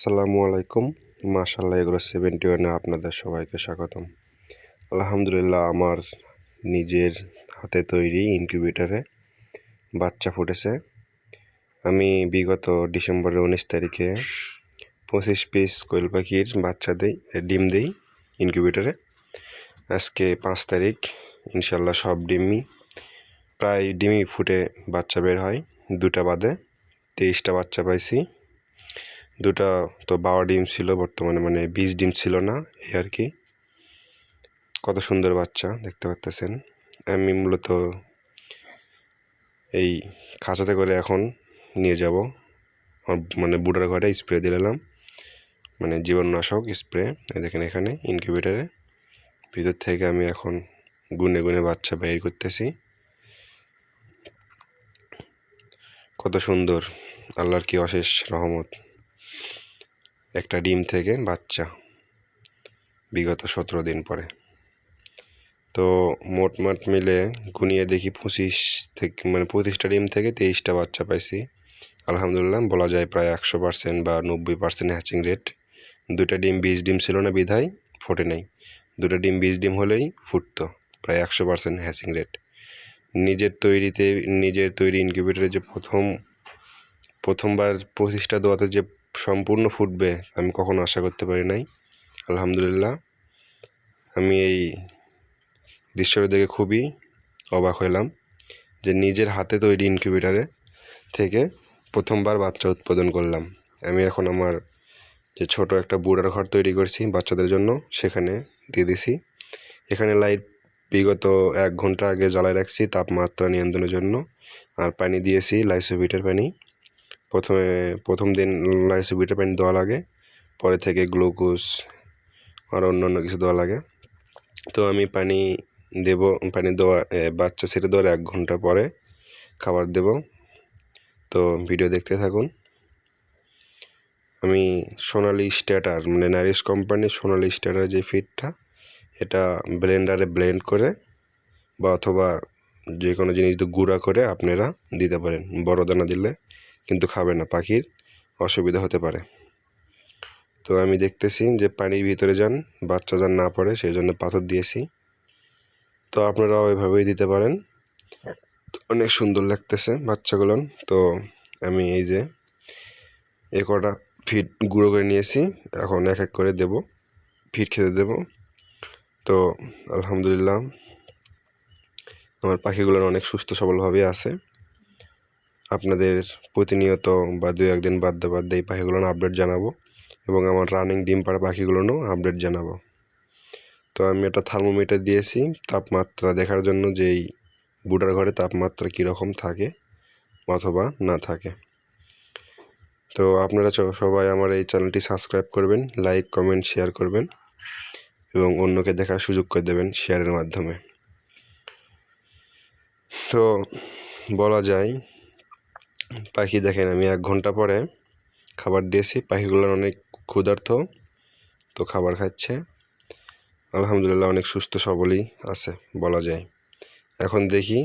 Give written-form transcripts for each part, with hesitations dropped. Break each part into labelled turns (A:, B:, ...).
A: আসসালামু আলাইকুম। মাশাআল্লাহ এগ্রো 71 আপনাদের সবাইকে স্বাগতম। আলহামদুলিল্লাহ, আমার নিজের হাতে তৈরি ইনকিউবেটরে বাচ্চা ফুটেছে। আমি বিগত ডিসেম্বরের 19 তারিখে 25 পিস কোয়েল পাখির ডিম দেই ইনকিউবেটরে। আজকে 5 তারিখ, ইনশাল্লাহ সব প্রায় ডিমই ফুটে বাচ্চা বের হয়। 2টা বাদে 23টা বাচ্চা পাইছি। 2টা তো 12 ডিম ছিল, বর্তমানে 20 ডিম ছিল না, এই আর কি। কত সুন্দর বাচ্চা দেখতে পাচ্ছেন। আমি মূলত এই খাঁচাতে করে এখন নিয়ে যাব, বুডার ঘরে স্প্রে দিলাম, জীবাণুনাশক স্প্রে। দেখেন এখানে ইনকিউবেটরে ভিতর থেকে আমি এখন গুনে গুনে বাচ্চা বের করতেছি। কত সুন্দর, আল্লাহর কি অশেষ রহমত। একটা ডিম থেকে বাচ্চা বিগত 17 দিন পরে। তো মোটমাট মিলে গুনিয়ে দেখি 25টা ডিম থেকে 23টা বাচ্চা পাইছি। আলহামদুলিল্লাহ, বলা যায় প্রায় 100% বা 90% হ্যাচিং রেট। 2টা ডিম 20 ডিম ছিল না বিধায় ফোটে নাই। 2টা ডিম 20 ডিম হলেই ফুটতো, প্রায় 100% হ্যাচিং রেট। নিজের তৈরি ইনকিউবেটরে যে প্রথমবার 25টা দোয়াতে যে সম্পূর্ণ ফুটবে আমি কখনো আশা করতে পারি নাই। আলহামদুলিল্লাহ, আমি এই দৃশ্যটা দেখে খুবই অবাক হলাম যে নিজের হাতে তৈরি ইনকিউবেটরে থেকে প্রথমবার বাচ্চা উৎপাদন করলাম। আমি এখন আমার যে ছোট একটা বুড়ার ঘর তৈরি করছি বাচ্চাদের জন্য, সেখানে দিয়ে দিছি। এখানে লাইট বিগত 1 ঘন্টা আগে জ্বালায় রাখছি তাপমাত্রা নিয়ন্ত্রণের জন্য। আর পানি দিয়েছি লাইসোভিটার পানি। প্রথম দিন লাইসোভিটার পানি দেওয়া লাগে, পরে থেকে গ্লুকোজ আর অন্যান্য কিছু দেওয়া লাগে। তো আমি পানি দেওয়া বাচ্চা ছেড়ে দেওয়ার 1 ঘন্টা পরে খাবার দেব। তো ভিডিও দেখতে থাকুন। আমি সোনালি স্ট্যাটার নারিশ কোম্পানির সোনালি স্ট্যাটার যে ফিডটা, এটা ব্লেন্ডারে ব্লেন্ড করে বা অথবা যে কোনো জিনিস দিয়ে গুঁড়া করে আপনারা দিতে পারেন। বড় দানা দিলে কিন্তু খাবে না, পাখির অসুবিধা হতে পারে। তো আমি দেখতেছি যে পানির ভিতরে যান বাচ্চা যান না পড়ে, সেই জন্য পাথর দিয়েছি। তো আপনারাও এভাবেই দিতে পারেন, অনেক সুন্দর লাগতেছে বাচ্চাগুলো। তো আমি এই যে কটা ফিড গুঁড়ো করে নিয়েছি, এখন এক এক করে ফিড খেতে দেব। তো আলহামদুলিল্লাহ, আমার পাখিগুলো অনেক সুস্থ সবলভাবে আছে। আপনাদের প্রতিনিয়ত বা 2-1 দিন বাদে এই পাখিগুলো আপডেট জানাবো, এবং আমার রানিং ডিম পাড়া পাখিগুলোও আপডেট জানাবো। তো আমি একটা থার্মোমিটার দিয়েছি তাপমাত্রা দেখার জন্য, যে এই বুডার ঘরে তাপমাত্রা কীরকম থাকে অথবা না থাকে। তো আপনারা সবাই আমার এই চ্যানেলটি সাবস্ক্রাইব করবেন, লাইক কমেন্ট শেয়ার করবেন, এবং অন্যকে দেখার সুযোগ করে দেবেন শেয়ারের মাধ্যমে। তো বলা যায় পাখি দেখেন, আমি 1 ঘন্টা পরে খাবার দিয়েছি, পাখিগুলোর অনেক ক্ষুধার্ত, তো খাবার খাচ্ছে। আলহামদুলিল্লাহ, অনেক সুস্থ সবলই আছে বলা যায়। এখন দেখি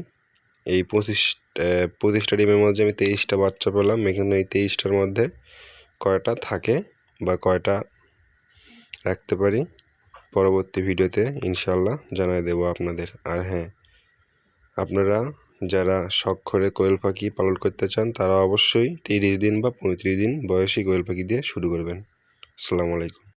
A: এই 25টা ডিমের মধ্যে আমি 23টা বাচ্চা পেলাম। এখানে এই 23টার মধ্যে কয়টা থাকে বা কয়টা রাখতে পারি, পরবর্তী ভিডিওতে ইনশাল্লাহ জানাই দেব আপনাদের। আর হ্যাঁ, আপনারা যারা শখ করে কোয়েল পাখি পালন করতে চান তারা অবশ্যই 30 দিন বা 35 দিন বয়সী কোয়েল পাখি দিয়ে শুরু করবেন। আসসালামু আলাইকুম।